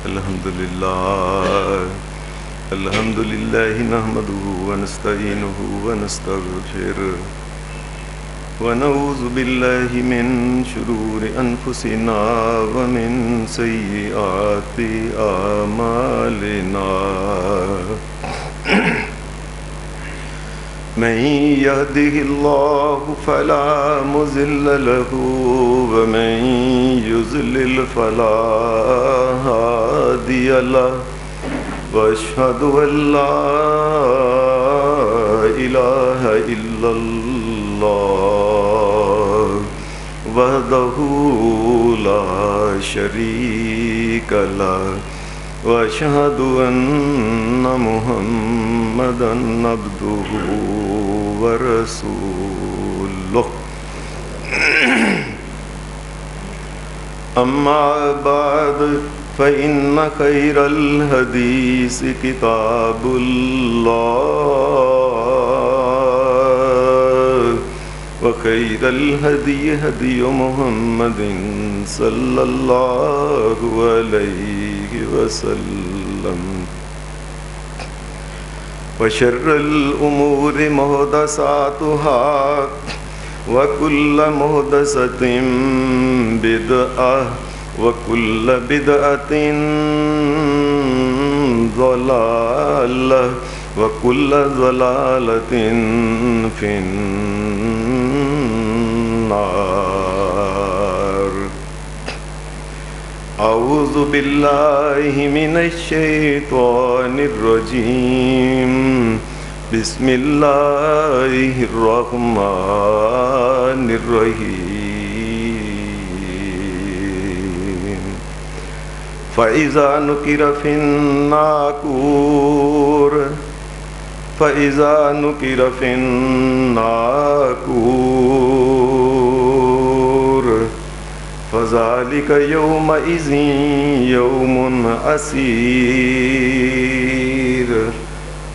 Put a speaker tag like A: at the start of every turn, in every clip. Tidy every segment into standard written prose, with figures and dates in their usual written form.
A: الحمد لله نحمده ونستعينه ونستغفره ونعوذ بالله من شرور أنفسنا ومن سيئات أعمالنا من يهده الله فلا مضل له ومن يضلل فلا هادي له وأشهد أن لا إله إلا الله وحده لا شريك له وأشهد أن محمدًا عبده ورسوله أما بعد فإن خير الحديث كتاب الله وخير الهدي هدي محمد صلى الله عليه وسلم وشر الأمور محدثاتها وكل محدثة بدعة وكل بدعة ضلالة وكل ضلالة في النار. أعوذ بالله من الشيطان الرجيم. بسم الله الرحمن الرحيم. فإذا نقر في الناقور فذلك يومئذ يوم عسير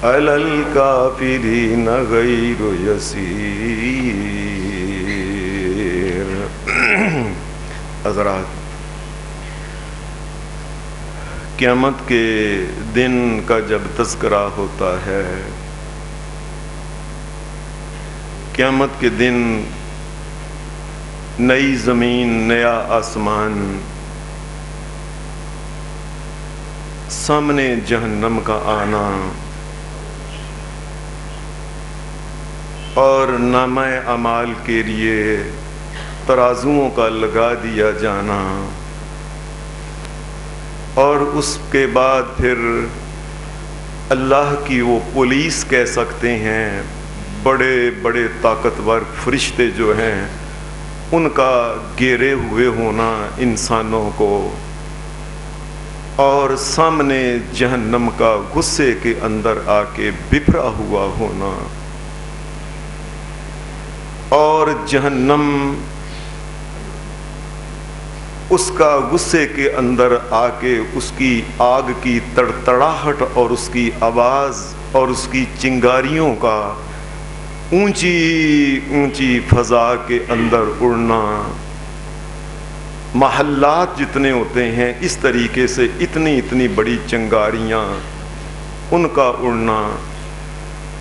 A: على الكافرين غير يسير. حضرات، قیامت کے دن کا جب تذکرہ ہوتا ہے، قیامت کے دن نئی زمین، نیا آسمان، سامنے جہنم کا آنا اور نامہ اعمال کے لیے ترازوؤں کا لگا دیا جانا، اور اس کے بعد پھر اللہ کی وہ پولیس کہہ سکتے ہیں، بڑے بڑے طاقتور فرشتے جو ہیں، ان کا گھیرے ہوئے ہونا انسانوں کو، اور سامنے جہنم کا غصے کے اندر آ کے بپھرا ہوا ہونا، اور جہنم اس کا غصے کے اندر آ کے اس کی آگ کی تڑتڑاہٹ اور اس کی آواز اور اس کی چنگاریوں کا اونچی اونچی فضا کے اندر اڑنا، محلات جتنے ہوتے ہیں اس طریقے سے اتنی اتنی بڑی چنگاریاں، ان کا اڑنا،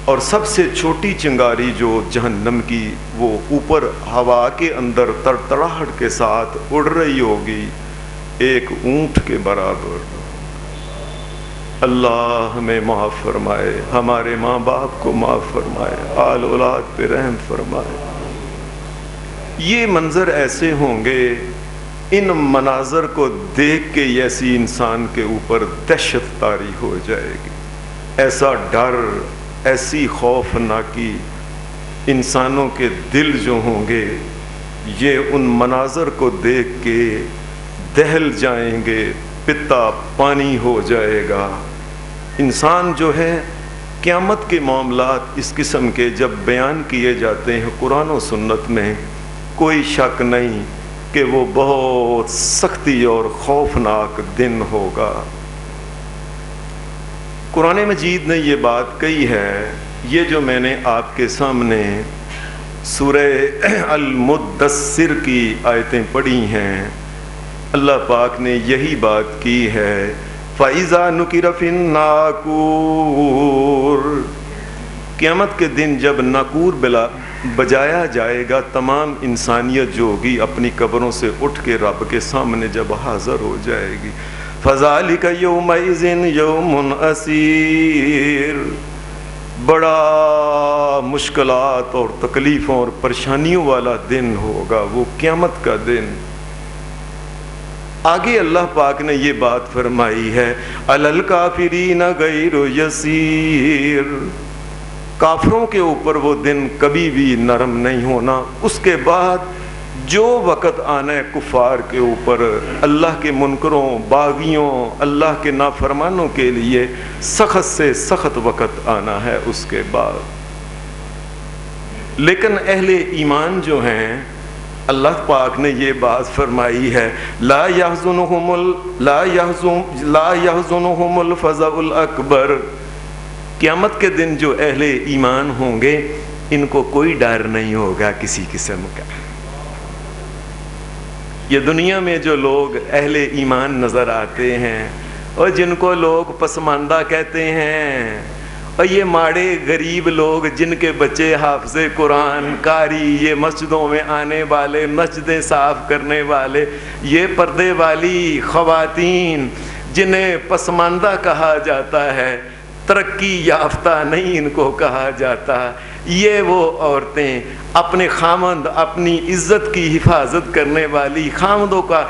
A: اور سب سے چھوٹی چنگاری جو جہنم کی وہ اوپر ہوا کے اندر تڑتڑاہٹ کے ساتھ اڑ رہی ہوگی، ایک اونٹ کے برابر۔ اللہ ہمیں معاف فرمائے، ہمارے ماں باپ کو معاف فرمائے، آل اولاد پہ رحم فرمائے۔ یہ منظر ایسے ہوں گے، ان مناظر کو دیکھ کے ایسی انسان کے اوپر دہشت طاری ہو جائے گی، ایسا ڈر، ایسی خوفناکی انسانوں کے دل جو ہوں گے، یہ ان مناظر کو دیکھ کے دہل جائیں گے، پتا پانی ہو جائے گا۔ انسان جو ہے، قیامت کے معاملات اس قسم کے جب بیان کیے جاتے ہیں قرآن و سنت میں، کوئی شک نہیں کہ وہ بہت سختی اور خوفناک دن ہوگا۔ قرآن مجید نے یہ بات کہی ہے، یہ جو میں نے آپ کے سامنے سورہ المدثر کی آیتیں پڑھی ہیں، اللہ پاک نے یہی بات کی ہے فَإِذَا نُكِرَ فِي النَّاقُورِ، قیامت کے دن جب ناقور بجایا جائے گا، تمام انسانیت جو ہوگی اپنی قبروں سے اٹھ کے رب کے سامنے جب حاضر ہو جائے گی، فَذَلِكَ يَوْمَئِذٍ يَوْمٌ عَسِيرٌ، بڑا مشکلات اور تکلیفوں اور پریشانیوں والا دن ہوگا وہ قیامت کا دن۔ آگے اللہ پاک نے یہ بات فرمائی ہے، عَلَى الْكَافِرِينَ غَيْرُ يَسِيرٌ، کافروں کے اوپر وہ دن کبھی بھی نرم نہیں ہونا۔ اس کے بعد جو وقت آنا ہے کفار کے اوپر، اللہ کے منکروں، باغیوں، اللہ کے نافرمانوں کے لیے سخت سے سخت وقت آنا ہے اس کے بعد۔ لیکن اہل ایمان جو ہیں، اللہ پاک نے یہ بات فرمائی ہے، لا يحزنهم الفزع الاکبر، قیامت کے دن جو اہل ایمان ہوں گے ان کو کوئی ڈر نہیں ہوگا کسی قسم کا۔ یہ دنیا میں جو لوگ اہل ایمان نظر آتے ہیں اور جن کو لوگ پسماندہ کہتے ہیں، اور یہ ماڑے غریب لوگ جن کے بچے حافظ قرآن، قاری، یہ مسجدوں میں آنے والے، مسجدیں صاف کرنے والے، یہ پردے والی خواتین جنہیں پسماندہ کہا جاتا ہے، ترقی یافتہ نہیں ان کو کہا جاتا، یہ وہ عورتیں اپنے خامند، اپنی عزت کی حفاظت کرنے والی، خامدوں کا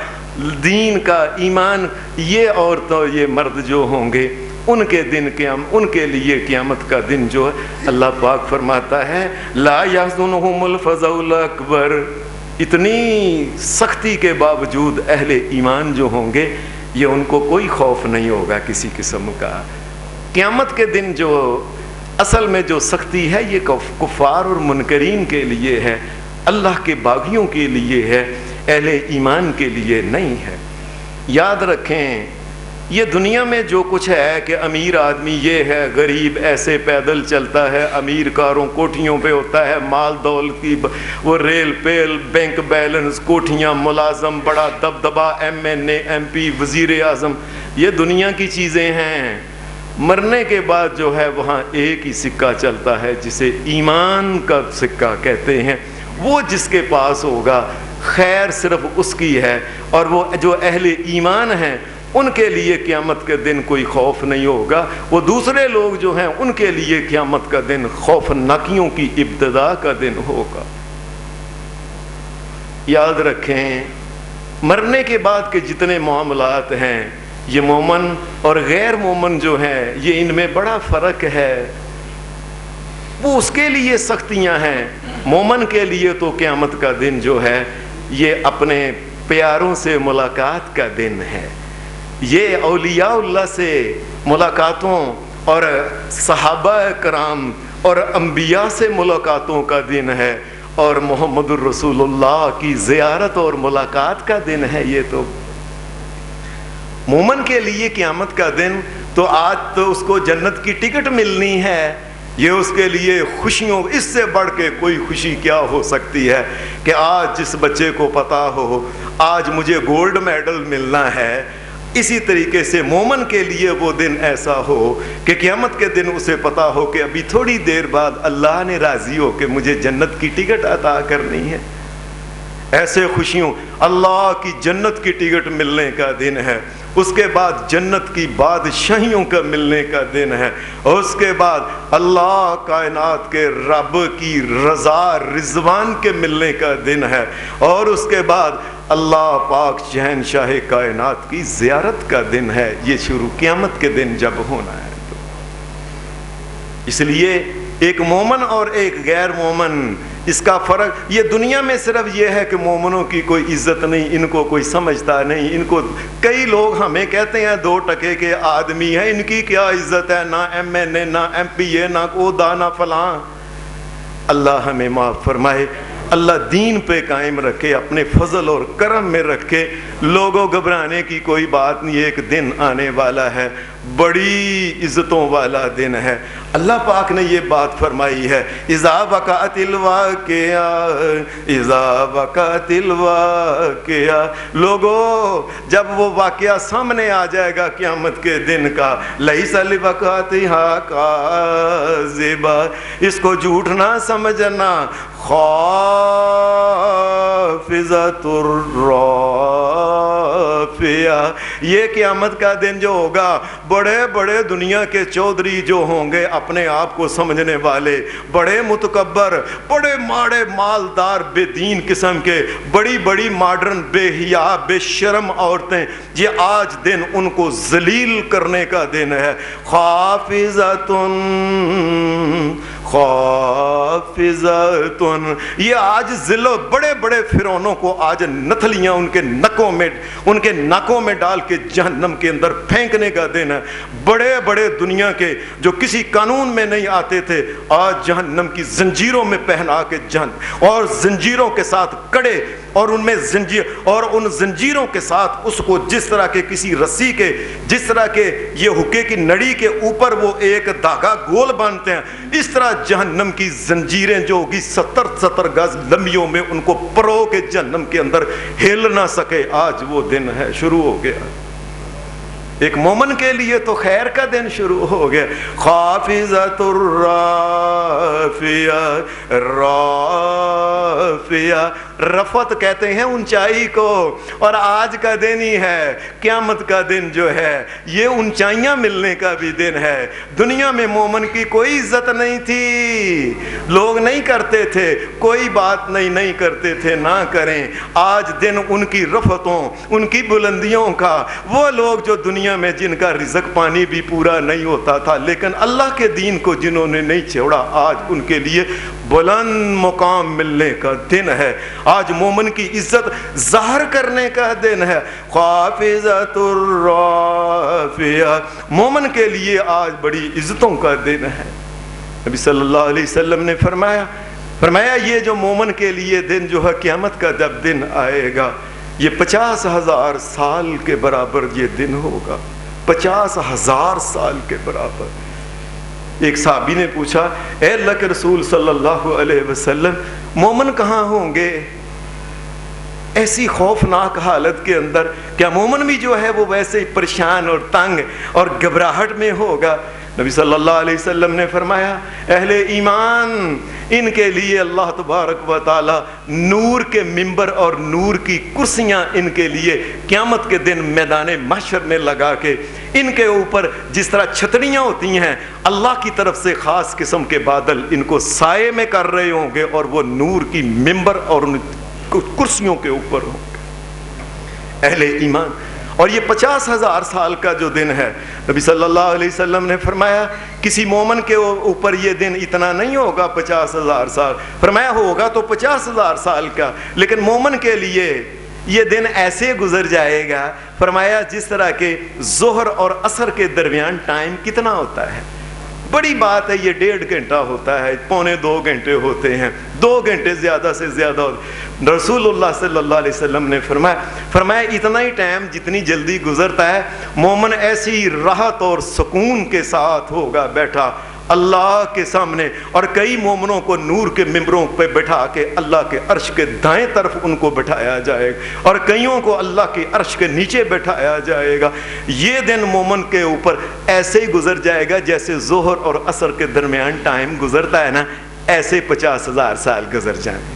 A: دین کا ایمان، یہ عورتوں یہ مرد جو ہوں گے ان کے دن ان کے لیے قیامت کا دن جو ہے اللہ پاک فرماتا ہے لا يحزنهم الفزع الاکبر، اتنی سختی کے باوجود اہل ایمان جو ہوں گے یہ ان کو کوئی خوف نہیں ہوگا کسی قسم کا۔ قیامت کے دن جو اصل میں جو سختی ہے یہ کفار اور منکرین کے لیے ہے، اللہ کے باغیوں کے لیے ہے، اہل ایمان کے لیے نہیں ہے۔ یاد رکھیں یہ دنیا میں جو کچھ ہے کہ امیر آدمی یہ ہے، غریب ایسے پیدل چلتا ہے، امیر کاروں کوٹھیوں پہ ہوتا ہے، مال دولت کی وہ ریل پیل، بینک بیلنس، کوٹھیاں، ملازم، بڑا دبدبا، MNA MP، وزیر اعظم، یہ دنیا کی چیزیں ہیں۔ مرنے کے بعد جو ہے وہاں ایک ہی سکہ چلتا ہے جسے ایمان کا سکہ کہتے ہیں، وہ جس کے پاس ہوگا خیر صرف اس کی ہے، اور وہ جو اہل ایمان ہیں ان کے لیے قیامت کے دن کوئی خوف نہیں ہوگا۔ وہ دوسرے لوگ جو ہیں ان کے لیے قیامت کا دن خوفناکیوں کی ابتدا کا دن ہوگا۔ یاد رکھیں مرنے کے بعد کے جتنے معاملات ہیں یہ مومن اور غیر مومن جو ہیں یہ ان میں بڑا فرق ہے، وہ اس کے لیے سختیاں ہیں۔ مومن کے لیے تو قیامت کا دن جو ہے یہ اپنے پیاروں سے ملاقات کا دن ہے، یہ اولیاء اللہ سے ملاقاتوں اور صحابہ کرام اور انبیاء سے ملاقاتوں کا دن ہے، اور محمد الرسول اللہ کی زیارت اور ملاقات کا دن ہے۔ یہ تو مومن کے لیے قیامت کا دن تو آج تو اس کو جنت کی ٹکٹ ملنی ہے، یہ اس کے لیے خوشیوں، اس سے بڑھ کے کوئی خوشی کیا ہو سکتی ہے کہ آج جس بچے کو پتا ہو آج مجھے گولڈ میڈل ملنا ہے، اسی طریقے سے مومن کے لیے وہ دن ایسا ہو کہ قیامت کے دن اسے پتا ہو کہ ابھی تھوڑی دیر بعد اللہ نے راضی ہو کہ مجھے جنت کی ٹکٹ عطا کرنی ہے۔ ایسے خوشیوں، اللہ کی جنت کی ٹکٹ ملنے کا دن ہے، اس کے بعد جنت کی بادشاہیوں کا ملنے کا دن ہے، اور اس کے بعد اللہ کائنات کے رب کی رضا رضوان کے ملنے کا دن ہے، اور اس کے بعد اللہ پاک شہنشاہ کائنات کی زیارت کا دن ہے۔ یہ شروع قیامت کے دن جب ہونا ہے تو اس لیے ایک مومن اور ایک غیر مومن، اس کا فرق یہ دنیا میں صرف یہ ہے کہ مومنوں کی کوئی عزت نہیں، ان کو کوئی سمجھتا نہیں، ان کو کئی لوگ ہمیں کہتے ہیں 2 ٹکے کے آدمی ہیں، ان کی کیا عزت ہے، نہ MNA نہ MPA نہ عہدہ نہ فلاں۔ اللہ ہمیں معاف فرمائے، اللہ دین پہ قائم رکھے، اپنے فضل اور کرم میں رکھے، لوگوں گھبرانے کی کوئی بات نہیں، ایک دن آنے والا ہے بڑی عزتوں والا دن ہے۔ اللہ پاک نے یہ بات فرمائی ہے، اذا وقعت الواقعہ، اذا وقعت الواقعہ، لوگوں جب وہ واقعہ سامنے آ جائے گا قیامت کے دن کا، لیس لوقعتہا کاذبہ، اس کو جھوٹ نہ سمجھنا، خافضۃ الرافعہ، یہ قیامت کا دن جو ہوگا، بڑے بڑے دنیا کے چودھری جو ہوں گے، اپنے آپ کو سمجھنے والے، بڑے متکبر، بڑے ماڑے مالدار بے دین قسم کے، بڑی بڑی ماڈرن بے حیا بے شرم عورتیں، یہ آج دن ان کو ذلیل کرنے کا دن ہے۔ خافضۃ خافضۃ، یہ آج ذلت، بڑے بڑے فرعونوں کو آج نتھلیاں ان کے ناکوں میں ڈال کے جہنم کے اندر پھینکنے کا دن ہے۔ بڑے بڑے دنیا کے جو کسی قانون میں نہیں آتے تھے، آج جہنم کی زنجیروں میں پہنا کے اور زنجیروں کے ساتھ کڑے، اور ان میں اور ان زنجیروں کے ساتھ اس کو جس طرح کے کسی رسی کے، جس طرح کے یہ حکے کی نڑی کے اوپر وہ ایک دھاگا گول باندھتے ہیں، اس طرح جہنم کی زنجیریں جو ہوگی 70 گز لمبیوں میں ان کو پرو کے جہنم کے اندر ہل نہ سکے، آج وہ دن ہے، شروع ہو گیا۔ ایک مومن کے لیے تو خیر کا دن شروع ہو گیا۔ خافضۃ الرافعہ، رافعہ، رفعت کہتے ہیں اونچائی کو، اور آج کا دن ہی ہے قیامت کا دن جو ہے، یہ اونچائیاں ملنے کا بھی دن ہے۔ دنیا میں مومن کی کوئی عزت نہیں تھی، لوگ نہیں کرتے تھے، کوئی بات نہیں کرتے تھے، نہ کریں۔ آج دن ان کی رفعتوں، ان کی بلندیوں کا، وہ لوگ جو دنیا میں جن کا رزق پانی بھی پورا نہیں ہوتا تھا، لیکن اللہ کے دین کو جنہوں نے نہیں چھوڑا، آج ان کے لیے بلند مقام ملنے کا دن ہے۔ آج مومن کی عزت ظاہر کرنے کا دن ہے۔ خافضۃ الرافعہ، مومن کے لیے آج بڑی عزتوں کا دن ہے۔ نبی صلی اللہ علیہ وسلم نے فرمایا یہ جو مومن کے لیے دن جو ہے قیامت کا جب دن آئے گا، یہ 50,000 سال کے برابر یہ دن ہوگا، 50,000 سال کے برابر۔ ایک صحابی نے پوچھا، اے اللہ کے رسول صلی اللہ علیہ وسلم، مومن کہاں ہوں گے ایسی خوفناک حالت کے اندر؟ کیا مومن بھی جو ہے وہ ویسے ہی پریشان اور تنگ اور گھبراہٹ میں ہوگا؟ نبی صلی اللہ علیہ وسلم نے فرمایا، اہل ایمان، ان کے لیے اللہ تبارک و تعالی نور کے ممبر اور نور کی کرسیاں ان کے لیے قیامت کے دن میدان محشر میں لگا کے، ان کے اوپر جس طرح چھتریاں ہوتی ہیں، اللہ کی طرف سے خاص قسم کے بادل ان کو سائے میں کر رہے ہوں گے، اور وہ نور کی ممبر اور ان کرسیوں کے اوپر ہوں گے۔ اہل ایمان، اور یہ 50,000 سال کا جو دن ہے، نبی صلی اللہ علیہ وسلم نے فرمایا کسی مومن کے اوپر یہ دن اتنا نہیں ہوگا 50,000 سال، فرمایا ہوگا تو 50,000 سال کا، لیکن مومن کے لیے یہ دن ایسے گزر جائے گا، فرمایا جس طرح کے ظہر اور عصر کے درمیان ٹائم کتنا ہوتا ہے۔ بڑی بات ہے، یہ 1.5 گھنٹہ ہوتا ہے، 1.25 گھنٹے ہوتے ہیں، 2 گھنٹے زیادہ سے زیادہ ہوتے۔ رسول اللہ صلی اللہ علیہ وسلم نے فرمایا اتنا ہی ٹائم جتنی جلدی گزرتا ہے، مومن ایسی راحت اور سکون کے ساتھ ہوگا بیٹھا اللہ کے سامنے، اور کئی مومنوں کو نور کے ممبروں پہ بٹھا کے اللہ کے عرش کے دائیں طرف ان کو بٹھایا جائے گا، اور کئیوں کو اللہ کے عرش کے نیچے بٹھایا جائے گا۔ یہ دن مومن کے اوپر ایسے ہی گزر جائے گا جیسے ظہر اور عصر کے درمیان ٹائم گزرتا ہے نا، ایسے 50,000 سال گزر جائیں گے۔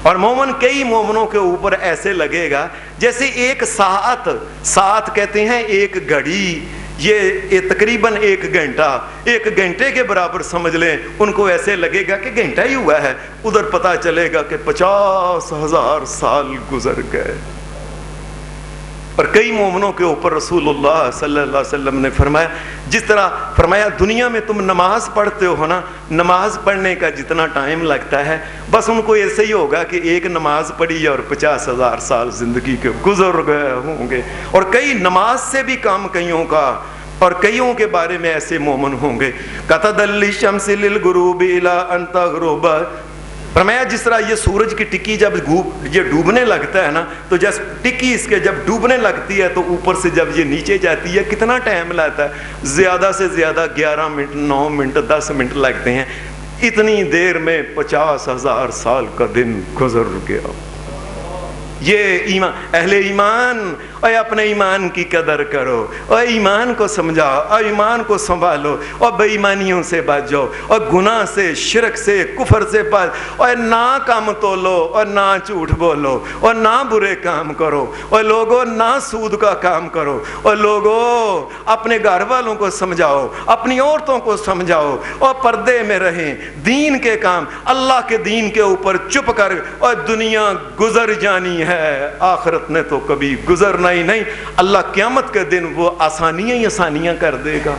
A: اور مومن کئی مومنوں کے اوپر ایسے لگے گا جیسے ایک ساعت کہتے ہیں ایک گھڑی، یہ تقریباً 1 گھنٹہ، 1 گھنٹے کے برابر سمجھ لیں، ان کو ایسے لگے گا کہ گھنٹہ ہی ہوا ہے، ادھر پتہ چلے گا کہ 50,000 سال گزر گئے۔ اور کئی مومنوں کے اوپر رسول اللہ صلی اللہ علیہ وسلم نے فرمایا، جس طرح فرمایا دنیا میں تم نماز پڑھتے ہو نا، نماز پڑھنے کا جتنا ٹائم لگتا ہے، بس ان کو ایسے ہی ہوگا کہ ایک نماز پڑھی اور 50,000 سال زندگی کے گزر گئے ہوں گے۔ اور کئی نماز سے بھی کام کئیوں کا، اور کئیوں کے بارے میں ایسے مومن ہوں گے، قَتَدَ لِلشَّمْسِ لِلْغُرُوبِ إِلَىٰ أَن تَغْرُبَ، فرمایا جس طرح یہ سورج کی ٹکی جب یہ ڈوبنے لگتا ہے نا، تو جس ٹکی اس کے جب ڈوبنے لگتی ہے تو اوپر سے جب یہ نیچے جاتی ہے کتنا ٹائم لاتا ہے؟ زیادہ سے زیادہ 11 منٹ، 9 منٹ، 10 منٹ لگتے ہیں۔ اتنی دیر میں 50,000 سال کا دن گزر گیا۔ یہ ایمان، اہل ایمان، اور اپنے ایمان کی قدر کرو، اور ایمان کو سمجھاؤ، اور ایمان کو سنبھالو، اور بے ایمانیوں سے بچ جاؤ، اور گناہ سے، شرک سے، کفر سے بچ، اور نہ کم تولو، اور نہ جھوٹ بولو، اور نہ برے کام کرو، اور لوگوں نہ سود کا کام کرو، اور لوگوں اپنے گھر والوں کو سمجھاؤ، اپنی عورتوں کو سمجھاؤ، اور پردے میں رہیں، دین کے کام، اللہ کے دین کے اوپر چپ کر، اور دنیا گزر جانی ہے، آخرت نے تو کبھی گزرنا ہی نہیں۔ اللہ قیامت کے دن وہ آسانیاں ہی آسانیاں کر دے گا۔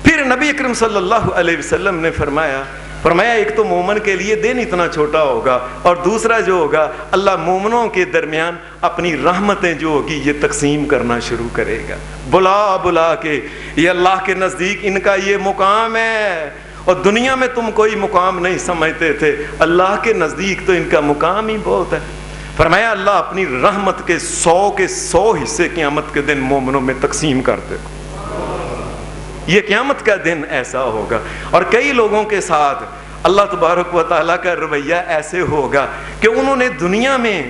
A: پھر نبی اکرم صلی اللہ علیہ وسلم نے فرمایا ایک تو مومن کے لیے دن اتنا چھوٹا ہوگا، اور دوسرا جو ہوگا اللہ مومنوں کے درمیان اپنی رحمتیں جو ہوگی یہ تقسیم کرنا شروع کرے گا، بلا کے۔ یہ اللہ کے نزدیک ان کا یہ مقام ہے، اور دنیا میں تم کوئی مقام نہیں سمجھتے تھے، اللہ کے نزدیک تو ان کا مقام ہی بہت ہے۔ فرمایا اللہ اپنی رحمت کے 100 حصے قیامت کے دن مومنوں میں تقسیم کرتے۔ یہ قیامت کا دن ایسا ہوگا، اور کئی لوگوں کے ساتھ اللہ تبارک و تعالیٰ کا رویہ ایسے ہوگا کہ انہوں نے دنیا میں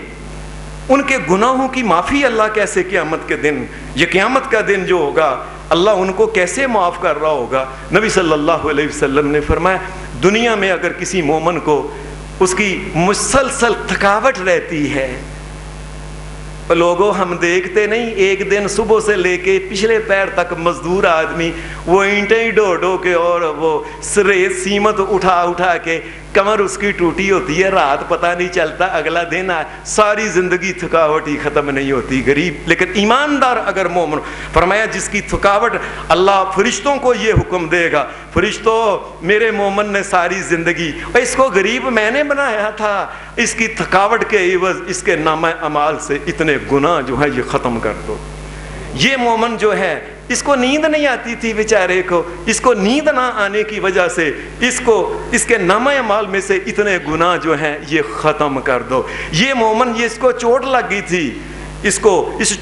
A: ان کے گناہوں کی معافی اللہ کیسے قیامت کے دن، یہ قیامت کا دن جو ہوگا اللہ ان کو کیسے معاف کر رہا ہوگا۔ نبی صلی اللہ علیہ وسلم نے فرمایا دنیا میں اگر کسی مومن کو اس کی مسلسل تھکاوٹ رہتی ہے، لوگوں ہم دیکھتے نہیں، ایک دن صبح سے لے کے پچھلے پیر تک مزدور آدمی وہ اینٹیں ڈو کے اور وہ ریت سیمت اٹھا کے کمر اس کی ٹوٹی ہوتی ہے، رات پتہ نہیں چلتا، اگلا دن ساری زندگی تھکاوٹ ہی ختم نہیں ہوتی، غریب۔ لیکن ایماندار اگر مومن، فرمایا جس کی تھکاوٹ، اللہ فرشتوں کو یہ حکم دے گا، فرشتوں میرے مومن نے ساری زندگی، اور اس کو غریب میں نے بنایا تھا، اس کی تھکاوٹ کے عوض اس کے نامہ اعمال سے اتنے گناہ جو ہے یہ ختم کر دو۔ یہ مومن جو ہے اس کو نیند نہیں آتی تھی بیچارے کو، اس کو نیند نہ آنے کی وجہ سے اس کے نامہ اعمال میں سے اتنے گناہ جو ہیں یہ ختم کر دو۔ یہ مومن، یہ اس کو چوٹ لگ گئی تھی، اس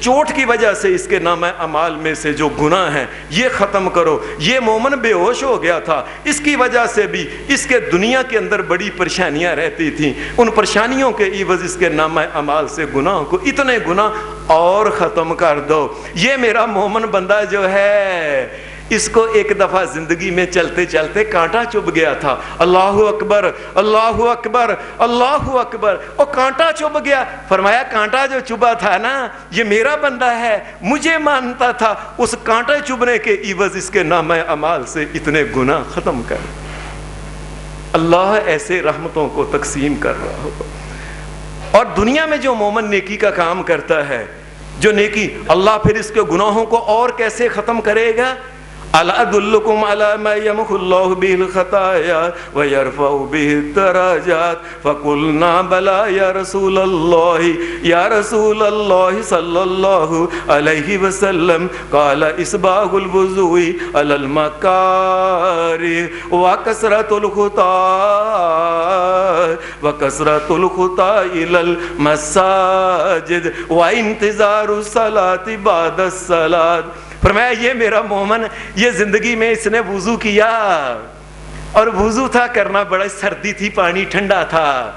A: چوٹ کی وجہ سے اس کے نامہ اعمال میں سے جو گناہ ہیں یہ ختم کرو۔ یہ مومن بے ہوش ہو گیا تھا، اس کی وجہ سے بھی اس کے دنیا کے اندر بڑی پریشانیاں رہتی تھیں، ان پریشانیوں کے عوض اس کے نامہ اعمال سے گناہ کو اتنے گناہ اور ختم کر دو۔ یہ میرا مومن بندہ جو ہے اس کو ایک دفعہ زندگی میں چلتے چلتے کانٹا چبھ گیا تھا، اللہ اکبر اللہ اکبر اللہ اکبر، اور کانٹا چبھ گیا۔ فرمایا کانٹا جو چبھا تھا نا یہ میرا بندہ ہے، مجھے مانتا تھا، اس کانٹا چبھنے کے عوض اس کے نامہ اعمال سے اتنے گناہ ختم کر۔ اللہ ایسے رحمتوں کو تقسیم کر رہا ہوگا۔ اور دنیا میں جو مومن نیکی کا کام کرتا ہے، جو نیکی، اللہ پھر اس کے گناہوں کو اور کیسے ختم کرے گا؟ الا ادلکم علی ما یمحو اللہ بہ الخطایا ویرفع بہ الدرجات فقلنا بلی یا رسول اللہ صلی اللہ علیہ وسلم قال اسباغ الوضوء علی المکارہ وکثرۃ الخطا الی المساجد وانتظار الصلاۃ بعد الصلاۃ۔ فرمایا یہ میرا مومن، یہ زندگی میں اس نے وضو کیا، اور وضو تھا کرنا، بڑا سردی تھی، پانی ٹھنڈا تھا،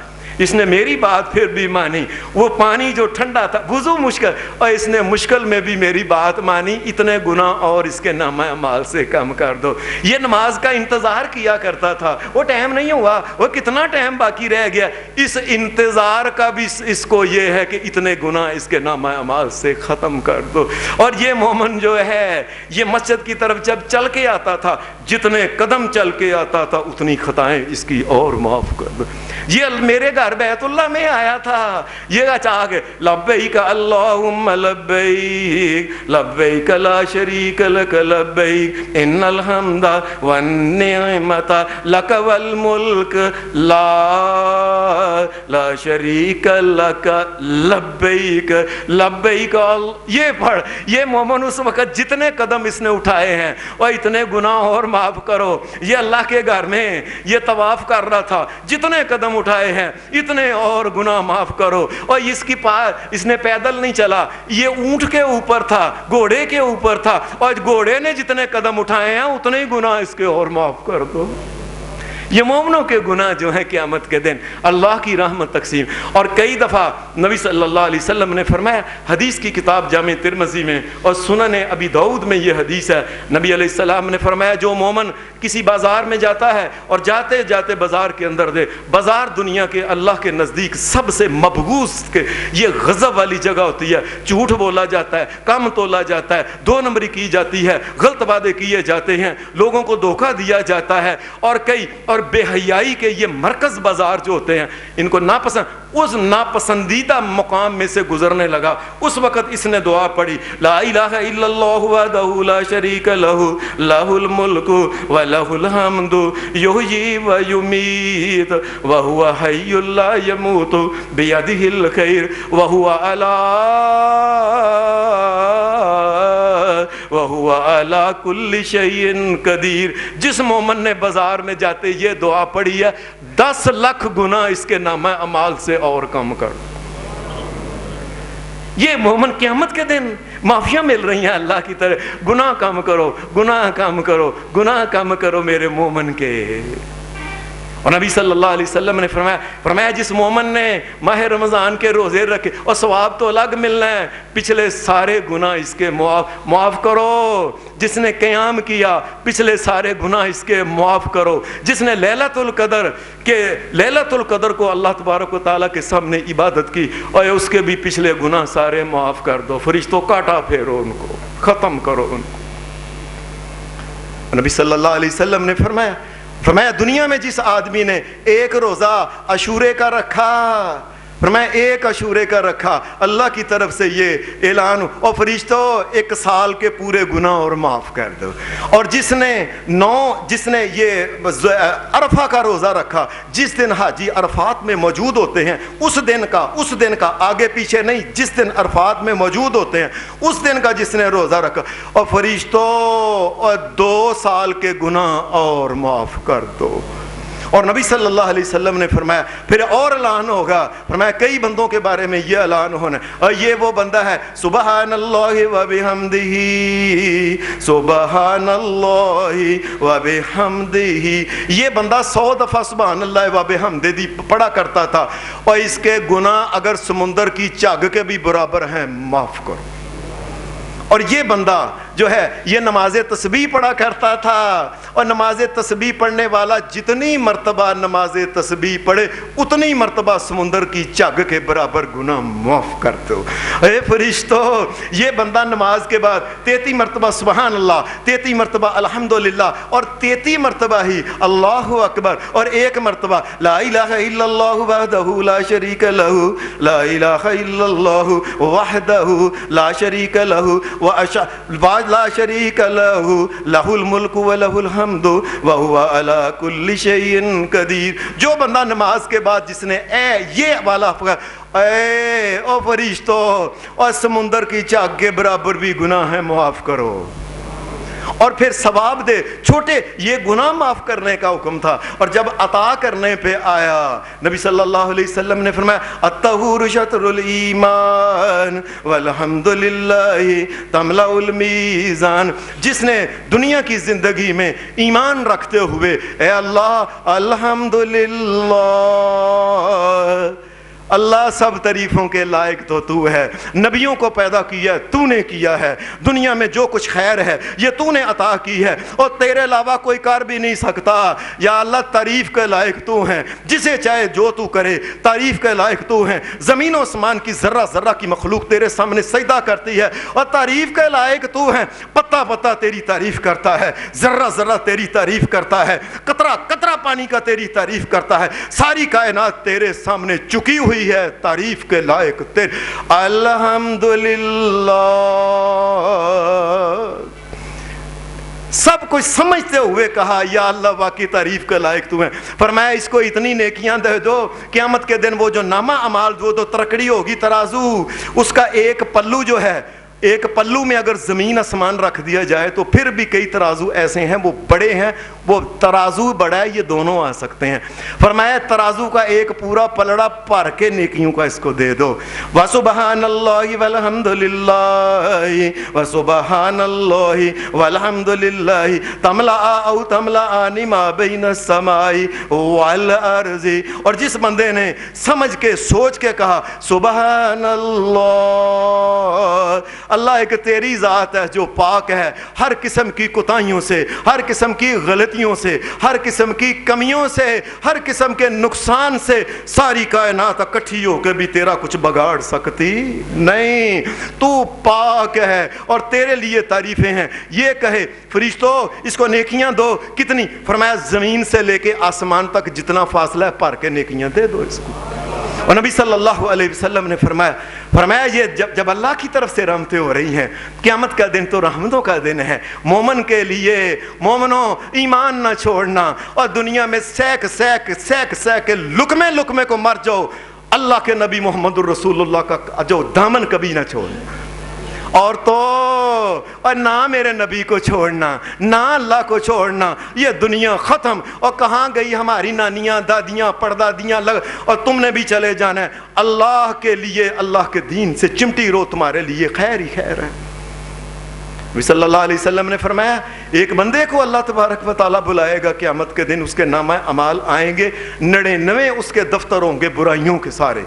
A: اس نے میری بات پھر بھی مانی، وہ پانی جو ٹھنڈا تھا، وضو مشکل، اور اس نے مشکل میں بھی میری بات مانی، اتنے گناہ اور اس کے نامہ اعمال سے کم کر دو۔ یہ نماز کا انتظار کیا کرتا تھا، وہ ٹائم نہیں ہوا، وہ کتنا ٹائم باقی رہ گیا، اس انتظار کا بھی اس کو یہ ہے کہ اتنے گناہ اس کے نامہ اعمال سے ختم کر دو۔ اور یہ مومن جو ہے یہ مسجد کی طرف جب چل کے آتا تھا، جتنے قدم چل کے آتا تھا اتنی خطائیں اس کی اور معاف کر دو۔ یہ میرے گھر گھر بیت اللہ میں آیا تھا، یہ چاہ کے لبیک اللہم لبیک لبیک لا شریک لک لبیک ان الحمد والنعمت لک والملک لا شریک لک لبیک لبیک۔ یہ پڑھ، یہ مومن اس وقت جتنے قدم اس نے اٹھائے ہیں اور اتنے گناہ اور معاف کرو، یہ اللہ کے گھر میں یہ طواف کر رہا تھا، جتنے قدم اٹھائے ہیں اتنے اور گناہ معاف کرو۔ اور اس نے پیدل نہیں چلا، یہ اونٹ کے اوپر تھا، گھوڑے کے اوپر تھا، اور گھوڑے نے جتنے قدم اٹھائے ہیں اتنے ہی گناہ اس کے اور معاف کر دو۔ یہ مومنوں کے گناہ جو ہیں قیامت کے دن اللہ کی رحمت تقسیم۔ اور کئی دفعہ نبی صلی اللہ علیہ وسلم نے فرمایا، حدیث کی کتاب جامع ترمذی میں اور سنن ابی داؤد میں یہ حدیث ہے، نبی علیہ السلام نے فرمایا جو مومن کسی بازار میں جاتا ہے اور جاتے جاتے بازار کے اندر دے، بازار دنیا کے اللہ کے نزدیک سب سے مبغوض کے یہ غضب والی جگہ ہوتی ہے، جھوٹ بولا جاتا ہے، کم تولا جاتا ہے، 2 نمبری کی جاتی ہے، غلط وعدے کیے جاتے ہیں، لوگوں کو دھوکہ دیا جاتا ہے، اور بے حیائی کے یہ مرکز بازار جو ہوتے ہیں ان کو اس ناپسندیدہ مقام میں سے گزرنے لگا۔ اس وقت اس نے دعا پڑھی، لا الہ الا اللہ وحدہ لا شریک لہ لہ الملک ولہ الحمد یحیی و یمیت وہو حی لا یموت بیدہ الخیر وہو علی کل شیء قدیر۔ جس مومن نے بازار میں جاتے یہ دعا پڑھی ہے، 10 لاکھ گناہ اس کے نامہ اعمال سے اور کم کر۔ یہ مومن قیامت کے دن معافیاں مل رہی ہیں اللہ کی طرف، گناہ کم کرو، گناہ کم کرو، گناہ کم کرو میرے مومن کے۔ اور نبی صلی اللہ علیہ وسلم نے فرمایا جس مومن نے ماہ رمضان کے روزے رکھے، اور ثواب تو الگ ملنا ہے، پچھلے سارے گناہ اس کے معاف کرو۔ جس نے قیام کیا پچھلے سارے گناہ اس کے معاف کرو۔ جس نے لیلۃ القدر کو اللہ تبارک و تعالیٰ کے سامنے عبادت کی، اور اس کے بھی پچھلے گناہ سارے معاف کر دو۔ فرشتوں کاٹا پھیرو ان کو، ختم کرو ان کو۔ نبی صلی اللہ علیہ وسلم نے فرمایا دنیا میں جس آدمی نے ایک روزہ عاشورے کا رکھا، فرمایا ایک عاشورے کا رکھا، اللہ کی طرف سے یہ اعلان، اور فرشتوں 1 سال کے پورے گناہ اور معاف کر دو۔ اور جس نے یہ عرفہ کا روزہ رکھا، جس دن حاجی عرفات میں موجود ہوتے ہیں اس دن کا آگے پیچھے نہیں، جس دن عرفات میں موجود ہوتے ہیں اس دن کا جس نے روزہ رکھا، اور فرشتوں اور 2 سال کے گناہ اور معاف کر دو۔ اور نبی صلی اللہ علیہ وسلم نے فرمایا پھر اور اعلان ہوگا، فرمایا کئی بندوں کے بارے میں یہ اعلان ہونا، اور یہ وہ بندہ ہے سبحان اللہ و بحمدہ، سبحان اللہ و بحمدہ۔ یہ بندہ 100 دفعہ سبحان اللہ و بحمدہ پڑھا کرتا تھا، اور اس کے گناہ اگر سمندر کی جھگ کے بھی برابر ہیں معاف کرو۔ اور یہ بندہ جو ہے یہ نماز تسبیح پڑھا کرتا تھا، اور نماز تسبیح پڑھنے والا جتنی مرتبہ نماز تسبیح پڑھے اتنی مرتبہ سمندر کی جھگ کے برابر گناہ معاف کر دو۔ اے فرشتوں، یہ بندہ نماز کے بعد 33 مرتبہ سبحان اللہ، 33 مرتبہ الحمدللہ، اور 33 مرتبہ ہی اللہ اکبر، اور 1 مرتبہ لا الہ الا اللہ وحدہ لا شریک لہ، لا الہ الا اللہ وحدہ لا شریک لہ لا شریک لہ لہ الملک ولہ الحمد وہو علی کل شیء قدیر۔ جو بندہ نماز کے بعد جس نے یہ والا اے او فرشتوں، اور سمندر کی جھگ کے برابر بھی گناہ ہے معاف کرو، اور پھر ثواب دے۔ چھوٹے یہ گناہ معاف کرنے کا حکم تھا، اور جب عطا کرنے پہ آیا نبی صلی اللہ علیہ وسلم نے فرمایا الطہور شطر الایمان والحمدللہ تملأ المیزان۔ جس نے دنیا کی زندگی میں ایمان رکھتے ہوئے اے اللہ الحمدللہ اللہ سب تعریفوں کے لائق تو تو ہے، نبیوں کو پیدا کیا تو نے کیا ہے، دنیا میں جو کچھ خیر ہے یہ تو نے عطا کی ہے اور تیرے علاوہ کوئی کر بھی نہیں سکتا۔ یا اللہ تعریف کے لائق تو ہیں، جسے چاہے جو تو کرے تعریف کے لائق تو ہیں۔ زمین و آسمان کی ذرہ ذرہ کی مخلوق تیرے سامنے سجدہ کرتی ہے اور تعریف کے لائق تو ہیں۔ پتا پتا تیری تعریف کرتا ہے، ذرہ ذرہ تیری تعریف کرتا ہے، قطرہ قطرہ پانی کا تیری تعریف کرتا ہے، ساری کائنات تیرے سامنے چکی ہوئی ہے، تعریف کے لائق تیرے۔ الحمدللہ، سب کچھ سمجھتے ہوئے کہا یا اللہ واقعی تعریف کے لائق تو ہیں۔ فرمایا اس کو اتنی نیکیاں دے دو، قیامت کے دن وہ جو نامہ اعمال جو ترکڑی ہوگی ترازو، اس کا ایک پلو جو ہے، ایک پلو میں اگر زمین آسمان رکھ دیا جائے تو پھر بھی کئی ترازو ایسے ہیں وہ بڑے ہیں، وہ ترازو بڑا ہے، یہ دونوں آ سکتے ہیں۔ فرمایا ترازو کا ایک پورا پلڑا بھر کے نیکیوں کا اس کو دے دو۔ وسبحان اللہ والحمد للہ وسبحان اللہ والحمد للہ تملا او تملأان ما بین السماء والارض۔ اور جس بندے نے سمجھ کے سوچ کے کہا سبحان اللہ، اللہ ایک تیری ذات ہے جو پاک ہے ہر قسم کی کوتاہیوں سے، ہر قسم کی غلطیوں سے، ہر قسم کی کمیوں سے، ہر قسم کے نقصان سے۔ ساری کائنات اکٹھی ہو کے بھی تیرا کچھ بگاڑ سکتی نہیں، تو پاک ہے اور تیرے لیے تعریفیں ہیں۔ یہ کہے فرشتوں اس کو نیکیاں دو، کتنی؟ فرمایا زمین سے لے کے آسمان تک جتنا فاصلہ ہے بھر کے نیکیاں دے دو اس کو۔ اور نبی صلی اللہ علیہ وسلم نے فرمایا یہ جب اللہ کی طرف سے رحمتیں ہو رہی ہیں، قیامت کا دن تو رحمتوں کا دن ہے مومن کے لیے۔ مومنوں ایمان نہ چھوڑنا اور دنیا میں سیک کے لقمے لقمے کو مر جاؤ، اللہ کے نبی محمد الرسول اللہ کا جو دامن کبھی نہ چھوڑنا۔ اور تو اور نہ میرے نبی کو چھوڑنا، نہ اللہ کو چھوڑنا، یہ دنیا ختم۔ اور کہاں گئی ہماری نانیاں دادیاں پردادیاں اور تم نے بھی چلے جانا ہے۔ اللہ کے لیے، اللہ کے دین سے چمٹی رو، تمہارے لیے خیر ہی خیر ہے۔ نبی صلی اللہ علیہ وسلم نے فرمایا ایک بندے کو اللہ تبارک و تعالیٰ بلائے گا قیامت کے دن، اس کے نامہ اعمال آئیں گے 99 اس کے دفتر ہوں گے برائیوں کے سارے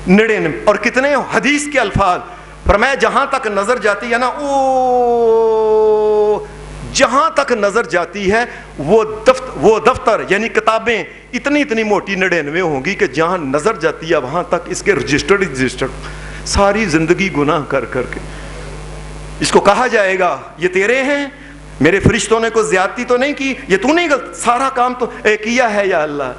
A: 99۔ اور کتنے حدیث کے الفاظ، فرمایا جہاں تک نظر جاتی ہے نا، جہاں تک نظر جاتی ہے وہ دفتر یعنی کتابیں اتنی موٹی 99 ہوں گی کہ جہاں نظر جاتی ہے وہاں تک اس کے رجسٹرڈ ساری زندگی گناہ کر کے۔ اس کو کہا جائے گا یہ تیرے ہیں، میرے فرشتوں نے کوئی زیادتی تو نہیں کی، یہ تو نہیں سارا کام تو کیا ہے یا اللہ۔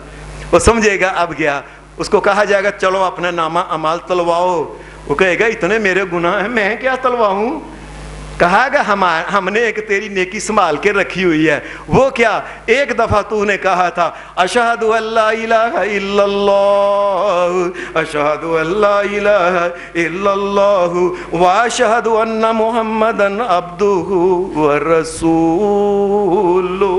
A: وہ سمجھے گا اب گیا، اس کو کہا جائے گا چلو اپنا نامہ اعمال تلواؤ۔ وہ کہے گا اتنے میرے گناہ ہیں میں کیا تلواؤں؟ کہا گا ہم نے ایک تیری نیکی سنبھال کے رکھی ہوئی ہے۔ وہ کیا؟ ایک دفعہ تو نے کہا تھا اشہد ان لا الہ الا اللہ، اشہد ان لا الہ الا اللہ واشہد ان محمدن عبدہ ورسولہ۔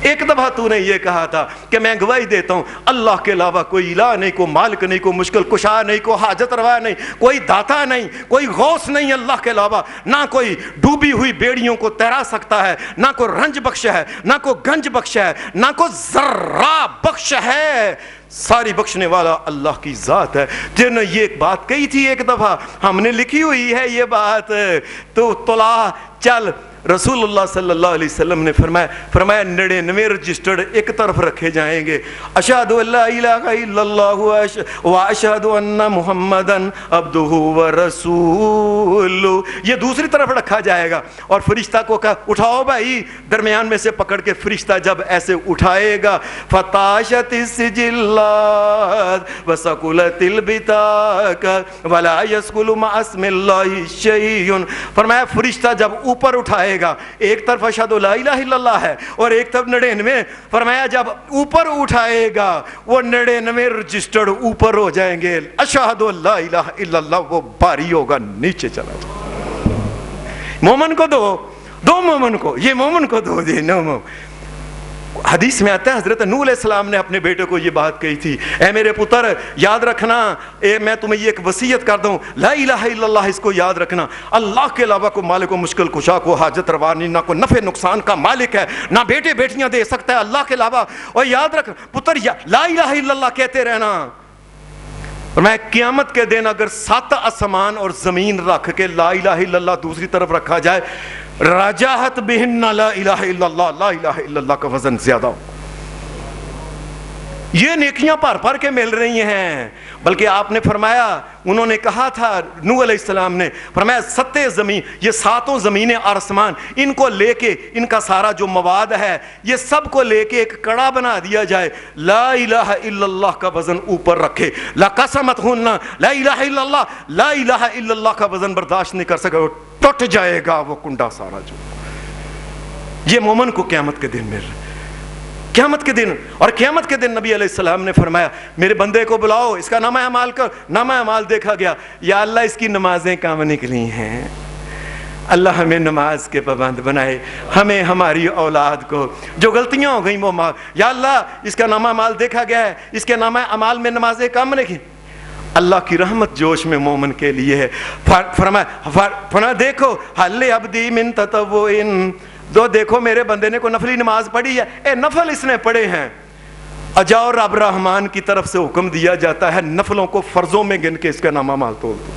A: ایک دفعہ تو نے یہ کہا تھا کہ میں گواہی دیتا ہوں اللہ کے علاوہ کوئی الہ نہیں، کوئی مالک نہیں، کوئی مشکل کشا نہیں، کوئی حاجت روا نہیں، کوئی داتا نہیں، کوئی غوث نہیں اللہ کے علاوہ، نہ کوئی ڈوبی ہوئی بیڑیوں کو تیرا سکتا ہے، نہ کوئی رنج بخش ہے، نہ کوئی گنج بخش ہے، نہ کوئی ذرہ بخش ہے، ساری بخشنے والا اللہ کی ذات ہے۔ جن نے یہ بات کہی تھی ایک دفعہ، ہم نے لکھی ہوئی ہے یہ بات، تو طلع چل۔ رسول اللہ صلی اللہ علیہ وسلم نے فرمایا 99 رجسٹرڈ ایک طرف رکھے جائیں گے، اشہد ان لا الہ الا اللہ واشہد ان محمدن عبدہ ورسولہ، یہ دوسری طرف رکھا جائے گا۔ اور فرشتہ کو کہا اٹھاؤ بھائی، درمیان میں سے پکڑ کے فرشتہ جب ایسے اٹھائے گا فتاشت السجلات وثقلت البطاق ولا يثقل مع اسم اللہ شیء۔ فرمایا فرشتہ جب اوپر اٹھائے گا، ایک طرف اشہد لا الہ الا اللہ ہے اور ایک طرف 99، فرمایا جب اوپر اٹھائے گا وہ 99 رجسٹرڈ اوپر ہو جائیں گے، اشہد لا الہ الا اللہ وہ بھاری ہوگا نیچے چلا جائے۔ مومن کو دو مومن کو، یہ مومن کو دو، یہ نو مومن۔ حدیث میں آتا ہے حضرت نوح علیہ السلام نے اپنے بیٹے کو یہ بات کہی تھی، اے میرے پتر یاد رکھنا، میں تمہیں یہ ایک وصیت کر دوں، لا الہ الا اللہ اس کو یاد رکھنا، اللہ کے علاوہ کوئی مالک و مشکل کشا کو حاجت روا نہیں، نہ کوئی نفع نقصان کا مالک ہے، نہ بیٹے بیٹیاں دے سکتا ہے اللہ کے علاوہ۔ اور یاد رکھ پتر لا الہ الا اللہ کہتے رہنا، اور میں قیامت کے دن اگر 7 آسمان اور زمین رکھ کے لا الہ الا اللہ دوسری طرف رکھا جائے، رجاحت بہن لا الہ الا اللہ، لا الہ الا اللہ کا وزن زیادہ ہو. یہ نیکیاں بھر بھر کے مل رہی ہیں. بلکہ آپ نے فرمایا، انہوں نے کہا تھا نوح علیہ السلام نے فرمایا 7 زمین، یہ 7 زمینیں اور آسمان، ان کو لے کے ان کا سارا جو مواد ہے یہ سب کو لے کے ایک کڑا بنا دیا جائے، لا الہ الا اللہ کا وزن اوپر رکھے، لقسمتہن لا الہ الا اللہ، لا الہ الا اللہ کا وزن برداشت نہیں کر سکے، ٹوٹ جائے گا وہ کنڈا سارا. جو یہ مومن کو قیامت کے دن مل رہا ہے، قیامت کے دن. اور قیامت کے دن نبی علیہ السلام نے فرمایا میرے بندے کو بلاؤ، اس کا نامہ اعمال کر. نامہ اعمال دیکھا گیا، یا اللہ اس کی نمازیں کام نکلی ہیں، اللہ ہمیں نماز کے پابند بنائے، ہمیں ہماری اولاد کو جو غلطیاں ہو گئیں وہ معاف. یا اللہ اس کا نامہ اعمال دیکھا گیا ہے، اس کے نامہ اعمال میں نمازیں کم نکلی. اللہ کی رحمت جوش میں مومن کے لیے ہے. فرمایا دیکھو حل عبدی من تطوع، دو دیکھو میرے بندے نے کوئی نفلی نماز پڑھی ہے، اے نفل اس نے پڑھے ہیں. اجاؤ رب رحمان کی طرف سے حکم دیا جاتا ہے نفلوں کو فرضوں میں گن کے اس کا نامہ مال تول دو.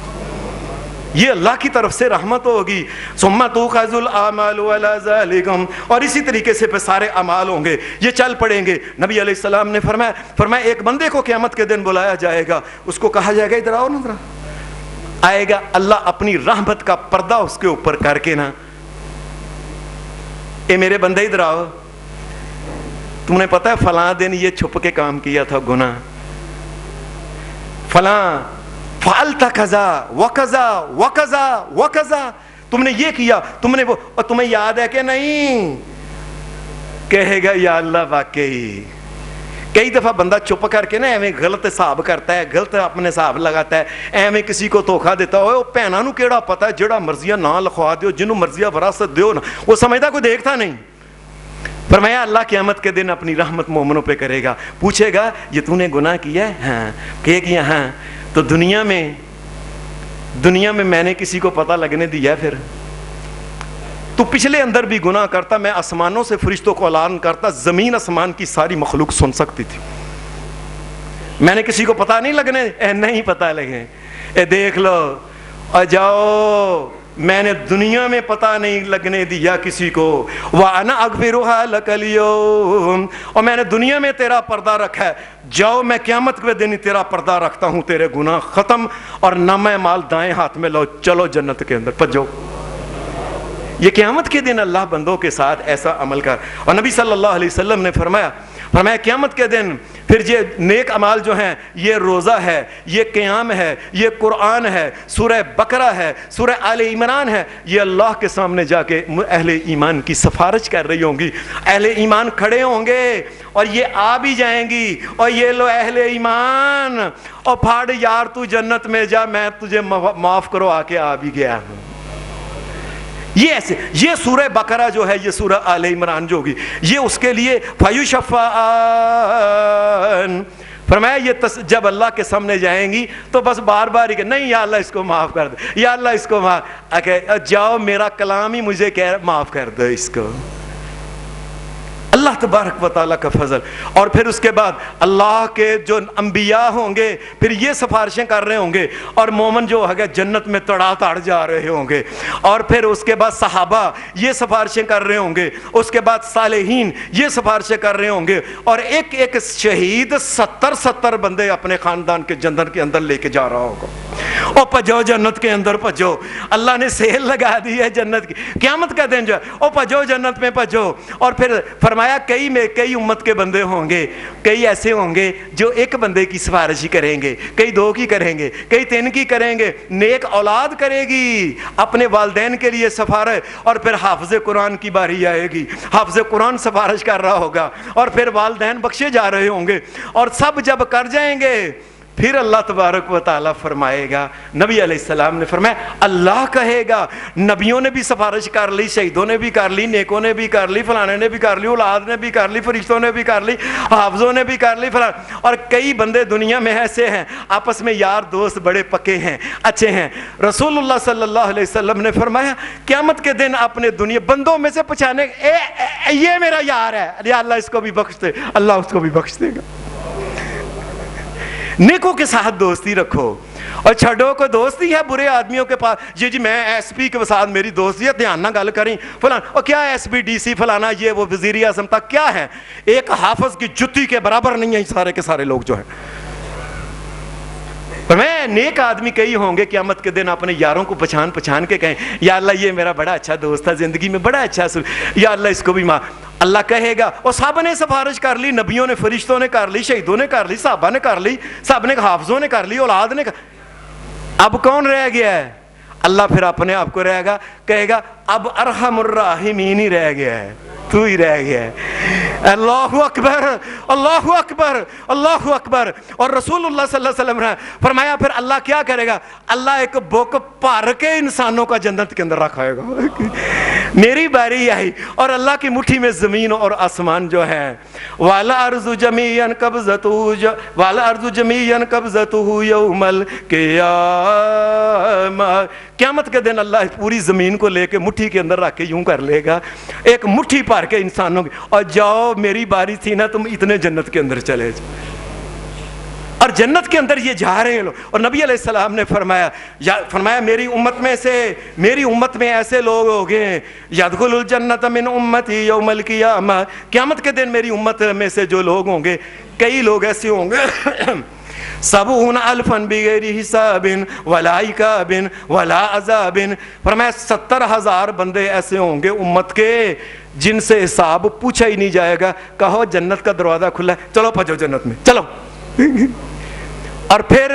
A: یہ اللہ کی طرف سے رحمت ہوگی. ثم تؤخذ الاعمال ولا ذلکم، اور اسی طریقے سے پہ سارے اعمال ہوں گے، یہ چل پڑیں گے. نبی علیہ السلام نے فرمایا ایک بندے کو قیامت کے دن بلایا جائے گا، اس کو کہا جائے گا ادھر آؤ نا، ذرا آئے گا. اللہ اپنی رحمت کا پردہ اس کے اوپر کر کے نا، اے میرے بندے ادھر آؤ، تم نے پتا ہے فلاں دن یہ چھپ کے کام کیا تھا گناہ، فلاں فعلت کذا وکذا وکذا وکذا، تم نے یہ کیا، تم نے وہ، اور تمہیں یاد ہے کہ نہیں؟ کہے گا یا اللہ واقعی. کئی دفعہ بندہ چپ کر کے نا ایویں غلط حساب کرتا ہے، غلط اپنے حساب لگاتا ہے، ایویں کسی کو دھوکھا دیتا ہے. بھیناں نو کیڑا پتا ہے، جڑا مرضیاں نہ لکھوا دیو، جنوں مرضیاں وراثت دیو نا، وہ سمجھتا کوئی دیکھتا نہیں. فرمایا اللہ قیامت کے دن اپنی رحمت مومنوں پہ کرے گا. پوچھے گا یہ تو نے گناہ کیا ہے؟ ہاں. کہے گی ہاں. تو دنیا میں میں نے کسی کو پتہ لگنے دیا ہے؟ پھر تو پچھلے اندر بھی گناہ کرتا، میں آسمانوں سے فرشتوں کو اعلان کرتا، زمین آسمان کی ساری مخلوق سن سکتی تھی، میں نے کسی کو پتہ نہیں لگنے، نہیں پتہ لگے، دیکھ لو. اور جاؤ میں نے دنیا میں پتہ نہیں لگنے دیا کسی کو. وَأَنَا أَغْفِرُهَا لَكَ الْيَوْمَ، اور میں نے دنیا میں تیرا پردہ رکھا ہے، جاؤ میں قیامت کے دن تیرا پردہ رکھتا ہوں، تیرے گناہ ختم، اور نامہ مال دائیں ہاتھ میں لو، چلو جنت کے اندر پجو. یہ قیامت کے دن اللہ بندوں کے ساتھ ایسا عمل کر. اور نبی صلی اللہ علیہ وسلم نے فرمایا قیامت کے دن پھر یہ نیک اعمال جو ہیں، یہ روزہ ہے، یہ قیام ہے، یہ قرآن ہے، سورہ بقرہ ہے، سورہ آل عمران ہے، یہ اللہ کے سامنے جا کے اہل ایمان کی سفارش کر رہی ہوں گی. اہل ایمان کھڑے ہوں گے اور یہ آ بھی جائیں گی، اور یہ لو اہل ایمان، اور پھاڑ یار تو جنت میں جا، میں تجھے معاف کرو آ کے آ بھی گیا ہوں. یہ ایسے، یہ سورہ بقرہ جو ہے، یہ سورہ آل عمران جو ہوگی، یہ اس کے لیے فَيُشَفَّعَانِ، فرمایا یہ جب اللہ کے سامنے جائیں گی تو بس بار بار ہی کہ نہیں یا اللہ اس کو معاف کر دے، یا اللہ اس کو معاف، جاؤ میرا کلام ہی مجھے کہہ معاف کر دو اس کو. اللہ تبارک و تعالیٰ کا فضل. اور پھر اس کے بعد اللہ کے جو انبیاء ہوں گے پھر یہ سفارشیں کر رہے ہوں گے، اور مومن جو ہے جنت میں تڑا تڑ جا رہے ہوں گے. اور پھر اس کے بعد صحابہ یہ سفارشیں کر رہے ہوں گے، اس کے بعد صالحین یہ سفارشیں کر رہے ہوں گے، اور ایک ایک شہید 70 بندے اپنے خاندان کے جنت کے اندر لے کے جا رہا ہوگا. او پجو جنت کے اندر پجو، اللہ نے سیل لگا دی ہے جنت کی. قیامت کا دن جو ہے او پجو جنت میں پجو. اور پھر فرمایا کئی امت کے بندے ہوں گے، کئی ایسے ہوں گے جو ایک بندے کی سفارش ہی کریں گے، کئی 2 کی کریں گے، کئی 3 کی کریں گے. نیک اولاد کرے گی اپنے والدین کے لیے سفارش، اور پھر حافظ قرآن کی باری آئے گی، حافظ قرآن سفارش کر رہا ہوگا، اور پھر والدین بخشے جا رہے ہوں گے. اور سب جب کر جائیں گے پھر اللہ تبارک و تعالیٰ فرمائے گا. نبی علیہ السلام نے فرمایا اللہ کہے گا نبیوں نے بھی سفارش کر لی، شہیدوں نے بھی کر لی، نیکوں نے بھی کر لی، فلانے نے بھی کر لی، اولاد نے بھی کر لی، فرشتوں نے بھی کر لی، حافظوں نے بھی کر لی، اور کئی بندے دنیا میں ایسے ہیں آپس میں یار دوست بڑے پکے ہیں، اچھے ہیں. رسول اللہ صلی اللہ علیہ وسلم نے فرمایا قیامت کے دن اپنے دنیا بندوں میں سے پہچانے یہ میرا یار ہے، یا اللہ اس کو بھی بخش دے، اللہ اس کو بھی بخش دے گا. نیکوں کے ساتھ دوستی رکھو اور چھڈو کوئی دوستی ہے برے آدمیوں کے پاس، جی میں ایس پی کے ساتھ میری دوستی ہے، دھیان نہ گل کریں فلاں، اور کیا ایس پی ڈی سی فلانا یہ وہ وزیر اعظم تک کیا ہے، ایک حافظ کی جتی کے برابر نہیں ہیں سارے کے سارے لوگ جو ہیں۔ میں نیک آدمی کئی ہوں گے قیامت کے دن اپنے یاروں کو پہچان کے کہیں یا اللہ یہ میرا بڑا اچھا دوست تھا، زندگی میں بڑا اچھا یا اللہ اس کو بھی ماں، اللہ کہے گا اور سب نے سفارش کر لی، نبیوں نے، فرشتوں نے کر لی، شہیدوں نے کر لی، صحابہ نے کر لی، سب نے، حافظوں نے کر لی، اولاد نے اب کون رہ گیا ہے؟ اللہ پھر اپنے آپ کو رہے گا، کہے گا اب ارحم الراحمین ہی رہ گیا ہے، تو ہی رہ گیا ہے۔ اللہ اکبر، اللہ اکبر، اللہ اکبر۔ اور رسول اللہ صلی اللہ علیہ وسلم نے فرمایا پھر اللہ کیا کرے گا؟ اللہ ایک بک بھر کے انسانوں کا جنت کے اندر رکھائے گا۔ میری باری آئی اور اللہ کی مٹھی میں زمین اور آسمان جو ہے، وَالْأَرْضُ جَمِيعًا قَبْضَتُهُ يَوْمَ الْقِيَامَةِ۔ قیامت کے دن اللہ پوری زمین کو لے کے مٹھی کے اندر رکھ کے یوں کر لے گا، ایک مٹھی بھر کے انسانوں کی، اور جاؤ میری باری تھی نا، تم اتنے جنت کے اندر چلے جاؤ۔ اور جنت کے اندر یہ جا رہے ہیں لوگ، اور نبی علیہ السلام نے فرمایا میری امت میں ایسے لوگ ہو گئے یدخل الجنت من امتی یوم القیامہ، قیامت کے دن میری امت میں سے جو لوگ ہوں گے، کئی لوگ ایسے ہوں گے 70,000 بغیر حساب ولا عقاب ولا عذاب، فرمایا 70,000 بندے ایسے ہوں گے امت کے جن سے حساب پوچھا ہی نہیں جائے گا، کہو جنت کا دروازہ کھلا ہے، چلو پھجو جنت میں چلو۔ اور پھر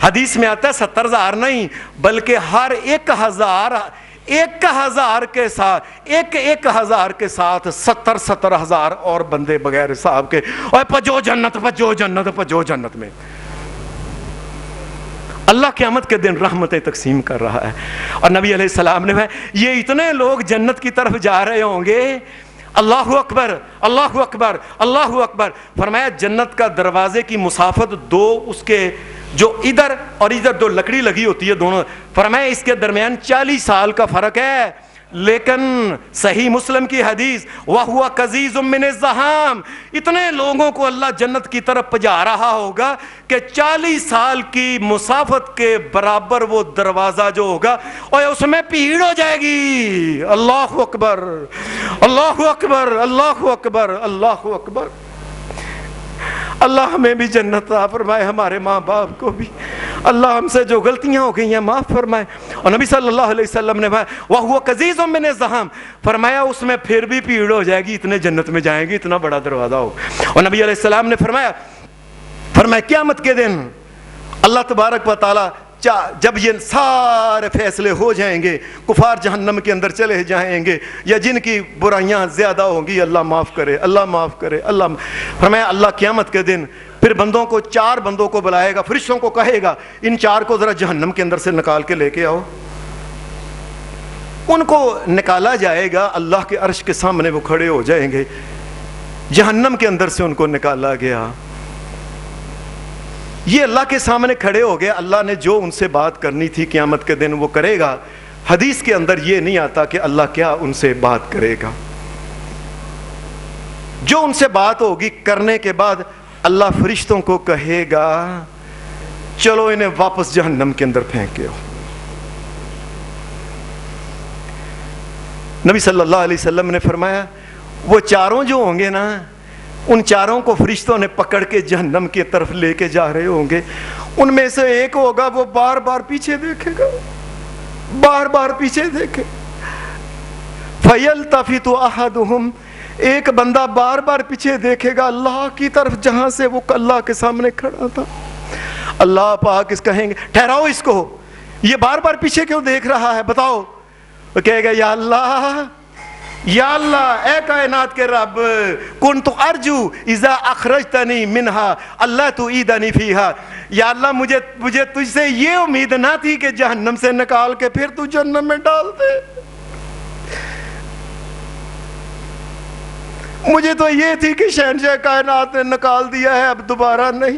A: حدیث میں آتا ہے 70,000 نہیں بلکہ ہر 1,000 کے ساتھ 1,000 کے ساتھ 70,000 اور بندے بغیر حساب کے، اور پجو جنت پجو جنت پجو جنت میں۔ اللہ قیامت کے دن رحمتیں تقسیم کر رہا ہے، اور نبی علیہ السلام نے یہ اتنے لوگ جنت کی طرف جا رہے ہوں گے، اللہ اکبر اللہ اکبر اللہ اکبر۔ فرمایا جنت کا دروازے کی مسافت دو، اس کے جو ادھر اور ادھر دو لکڑی لگی ہوتی ہے دونوں، فرمایا اس کے درمیان 40 سال کا فرق ہے، لیکن صحیح مسلم کی حدیث وَهُوَ قَزِيزٌ مِّنَ الزَّحَامِ، اتنے لوگوں کو اللہ جنت کی طرف پجا رہا ہوگا کہ 40 سال کی مسافت کے برابر وہ دروازہ جو ہوگا اور اس میں بھیڑ ہو جائے گی۔ اللہ اکبر اللہ اکبر اللہ اکبر اللہ اکبر۔ اللہ ہمیں بھی جنت عطا فرمائے، ہمارے ماں باپ کو بھی، اللہ ہم سے جو غلطیاں ہو گئی ہیں معاف فرمائے۔ اور نبی صلی اللہ علیہ وسلم نے وَهُوَ قَزِيزٌ مِّنَ الزَّحَامِ، فرمایا اس میں پھر بھی بھیڑ ہو جائے گی، اتنے جنت میں جائیں گے، اتنا بڑا دروازہ ہو۔ اور نبی علیہ السلام نے فرمایا قیامت کے دن اللہ تبارک و تعالی جب یہ سارے فیصلے ہو جائیں گے، کفار جہنم کے اندر چلے جائیں گے یا جن کی برائیاں زیادہ ہوں گی، اللہ معاف کرے اللہ معاف کرے اللہ، فرمایا اللہ قیامت کے دن پھر بندوں کو 4 بندوں کو بلائے گا، فرشتوں کو کہے گا ان 4 کو ذرا جہنم کے اندر سے نکال کے لے کے آؤ۔ ان کو نکالا جائے گا، اللہ کے عرش کے سامنے وہ کھڑے ہو جائیں گے، جہنم کے اندر سے ان کو نکالا گیا، یہ اللہ کے سامنے کھڑے ہو گئے، اللہ نے جو ان سے بات کرنی تھی قیامت کے دن وہ کرے گا۔ حدیث کے اندر یہ نہیں آتا کہ اللہ کیا ان سے بات کرے گا، جو ان سے بات ہوگی کرنے کے بعد اللہ فرشتوں کو کہے گا چلو انہیں واپس جہنم کے اندر پھینک کے آؤ۔ نبی صلی اللہ علیہ وسلم نے فرمایا وہ 4 جو ہوں گے نا، ان 4 کو فرشتوں نے پکڑ کے جہنم کی طرف لے کے جا رہے ہوں گے، ان میں سے ایک ہوگا وہ بار بار پیچھے دیکھے گا، بار بار پیچھے دیکھے، فَيَلْتَفِتُ أَحَدُهُمْ، ایک بندہ بار بار پیچھے دیکھے گا اللہ کی طرف جہاں سے وہ اللہ کے سامنے کھڑا تھا، اللہ پاک اس کہیں گے ٹھہراؤ اس کو، یہ بار بار پیچھے کیوں دیکھ رہا ہے بتاؤ؟ وہ کہے گا یا اللہ اے کائنات کے رب، کنت ارجو اذا اخرجتنی منہا اللہ تعیدنی فیہا، یا اللہ مجھے تجھ سے یہ امید نہ تھی کہ جہنم سے نکال کے پھر تو جہنم میں ڈال دے، مجھے تو یہ تھی کہ شہنشاہ کائنات نے نکال دیا ہے اب دوبارہ نہیں۔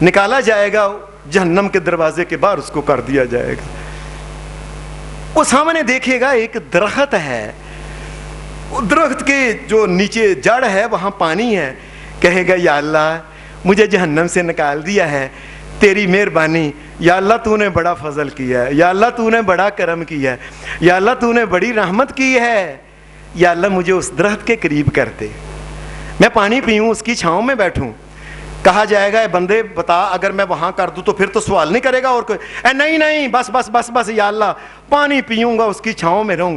A: نکالا جائے گا جہنم کے دروازے کے باہر، اس کو کر دیا جائے گا. وہ سامنے دیکھے گا ایک درخت ہے، درخت کے جو نیچے جڑ ہے وہاں پانی ہے. کہے گا یا اللہ مجھے جہنم سے نکال دیا ہے، تیری مہربانی، یا اللہ تو نے بڑا فضل کیا ہے، یا اللہ تو نے بڑا کرم کیا ہے، یا اللہ تو نے بڑی رحمت کی ہے، یا اللہ مجھے اس درخت کے قریب کر دے، میں پانی پیوں، اس کی چھاؤں میں بیٹھوں. کہا جائے گا اے بندے بتا اگر میں وہاں کر دوں تو پھر تو سوال نہیں کرے گا اور کوئی. اے نہیں نہیں، بس بس بس بس یا اللہ پانی پیوں گا، اس کی چھاؤں میں رہوں.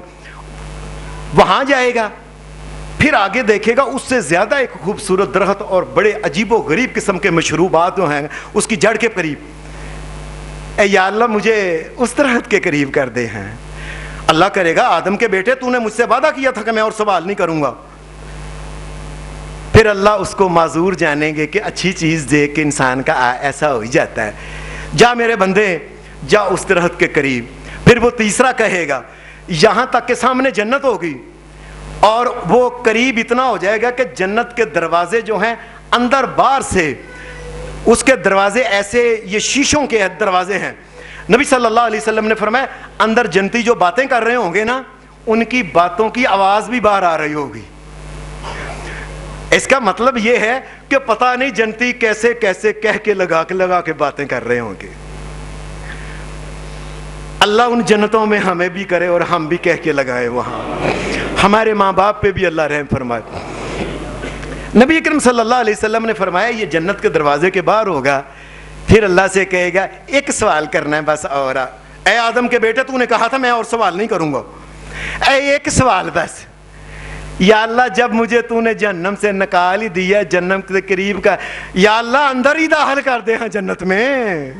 A: وہاں جائے گا، پھر آگے دیکھے گا اس سے زیادہ ایک خوبصورت درخت اور بڑے عجیب و غریب قسم کے مشروبات جو ہیں اس کی جڑ کے قریب. اے یا اللہ مجھے اس درخت کے قریب کر دے ہیں. اللہ کرے گا آدم کے بیٹے تو نے مجھ سے وعدہ کیا تھا کہ میں اور سوال نہیں کروں گا. پھر اللہ اس کو معذور جانیں گے کہ اچھی چیز دیکھ کے انسان کا ایسا ہو ہی جاتا ہے. جا میرے بندے جا اس درخت کے قریب. پھر وہ تیسرا کہے گا یہاں تک کہ سامنے جنت ہوگی اور وہ قریب اتنا ہو جائے گا کہ جنت کے دروازے جو ہیں اندر باہر سے اس کے دروازے ایسے یہ شیشوں کے دروازے ہیں. نبی صلی اللہ علیہ وسلم نے فرمایا اندر جنتی جو باتیں کر رہے ہوں گے نا ان کی باتوں کی آواز بھی باہر آ رہی ہوگی. اس کا مطلب یہ ہے کہ پتہ نہیں جنتی کیسے کیسے کہہ کے لگا کے باتیں کر رہے ہوں گے. اللہ ان جنتوں میں ہمیں بھی کرے اور ہم بھی کہہ کے لگائے وہاں. ہمارے ماں باپ پہ بھی اللہ رحم فرمائے. نبی اکرم صلی اللہ علیہ وسلم نے فرمایا یہ جنت کے دروازے کے باہر ہوگا. پھر اللہ سے کہے گا ایک سوال کرنا ہے بس اور. اے آدم کے بیٹے تو نے کہا تھا میں اور سوال نہیں کروں گا. اے ایک سوال بس. یا اللہ جب مجھے تو نے جہنم سے نکال ہی دیا جنت کے قریب کا، یا اللہ اندر ہی داخل کر دے ہاں جنت میں.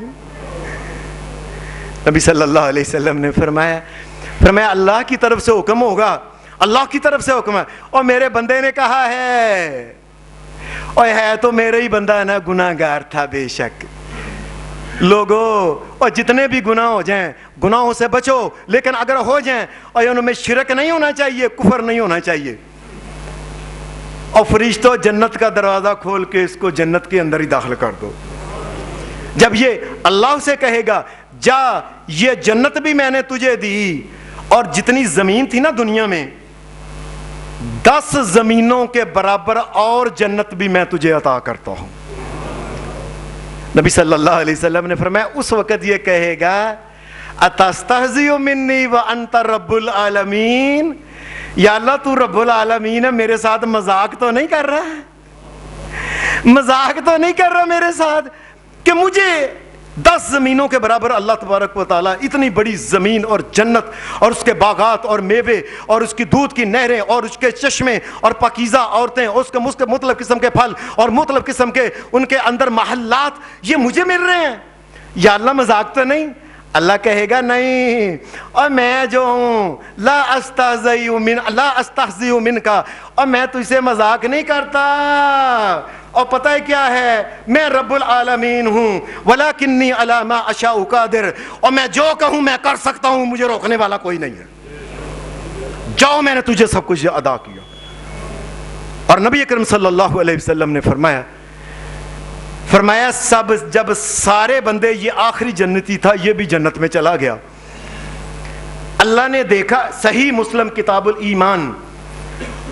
A: نبی صلی اللہ علیہ وسلم نے فرمایا اللہ کی طرف سے حکم ہوگا، اللہ کی طرف سے حکم ہے. اور میرے بندے نے کہا ہے اور ہے تو میرا ہی بندہ نا گناہ گار تھا بے شک. لوگوں اور جتنے بھی گناہ ہو جائیں گناہوں سے بچو، لیکن اگر ہو جائیں اور ان میں شرک نہیں ہونا چاہیے، کفر نہیں ہونا چاہیے. اور فرشتوں جنت کا دروازہ کھول کے اس کو جنت کے اندر ہی داخل کر دو. جب یہ اللہ سے کہے گا جا یہ جنت بھی میں نے تجھے دی اور جتنی زمین تھی نا دنیا میں 10 زمینوں کے برابر اور جنت بھی میں تجھے عطا کرتا ہوں. نبی صلی اللہ علیہ وسلم نے فرمایا اس وقت یہ کہے گا اتستہزئ منی وانت رب العالمین. یا اللہ تو رب العالمین ہے، میرے ساتھ مذاق تو نہیں کر رہا، مذاق تو نہیں کر رہا میرے ساتھ کہ مجھے 10 زمینوں کے برابر اللہ تبارک و تعالیٰ اتنی بڑی زمین اور جنت اور اس کے باغات اور میوے اور اس کی دودھ کی نہریں اور اس کے چشمے اور پاکیزہ عورتیں اور اس کے مختلف قسم کے پھل اور مختلف قسم کے ان کے اندر محلات یہ مجھے مل رہے ہیں. یا اللہ مذاق تو نہیں؟ اللہ کہے گا نہیں، اور میں جو ہوں لا استہزئ منک، اور میں تجھ سے مذاق نہیں کرتا. اور پتہ ہے کیا ہے، میں رب العالمین ہوں، ولکنی علی ما اشاء قادر، اور میں جو کہوں میں کر سکتا ہوں، مجھے روکنے والا کوئی نہیں ہے. جاؤ میں نے تجھے سب کچھ ادا کیا. اور نبی اکرم صلی اللہ علیہ وسلم نے فرمایا سب جب سارے بندے یہ آخری جنتی تھا یہ بھی جنت میں چلا گیا. اللہ نے دیکھا، صحیح مسلم کتاب الایمان،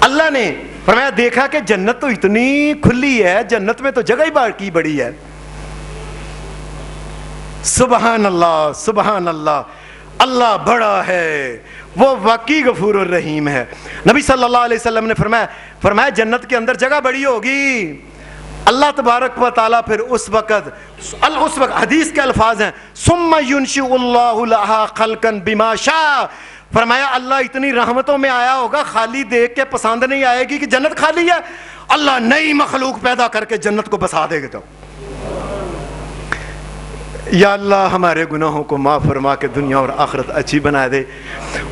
A: اللہ نے فرمایا دیکھا کہ جنت تو اتنی کھلی ہے، جنت میں تو جگہ ہی باقی بڑی ہے. سبحان اللہ سبحان اللہ، اللہ بڑا ہے، وہ واقعی غفور الرحیم ہے. نبی صلی اللہ علیہ وسلم نے فرمایا جنت کے اندر جگہ بڑی ہوگی. اللہ تبارک و تعالیٰ پھر اس وقت حدیث کے الفاظ ہیں ثم ينشئ اللہ لها خلقا بما شاء. فرمایا اللہ اتنی رحمتوں میں آیا ہوگا، خالی دیکھ کے پسند نہیں آئے گی کہ جنت خالی ہے، اللہ نئی مخلوق پیدا کر کے جنت کو بسا دے گا. تو یا اللہ ہمارے گناہوں کو معاف فرما کے دنیا اور آخرت اچھی بنا دے.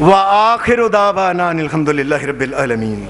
A: وآخر دعوانا الحمد للہ رب العالمین.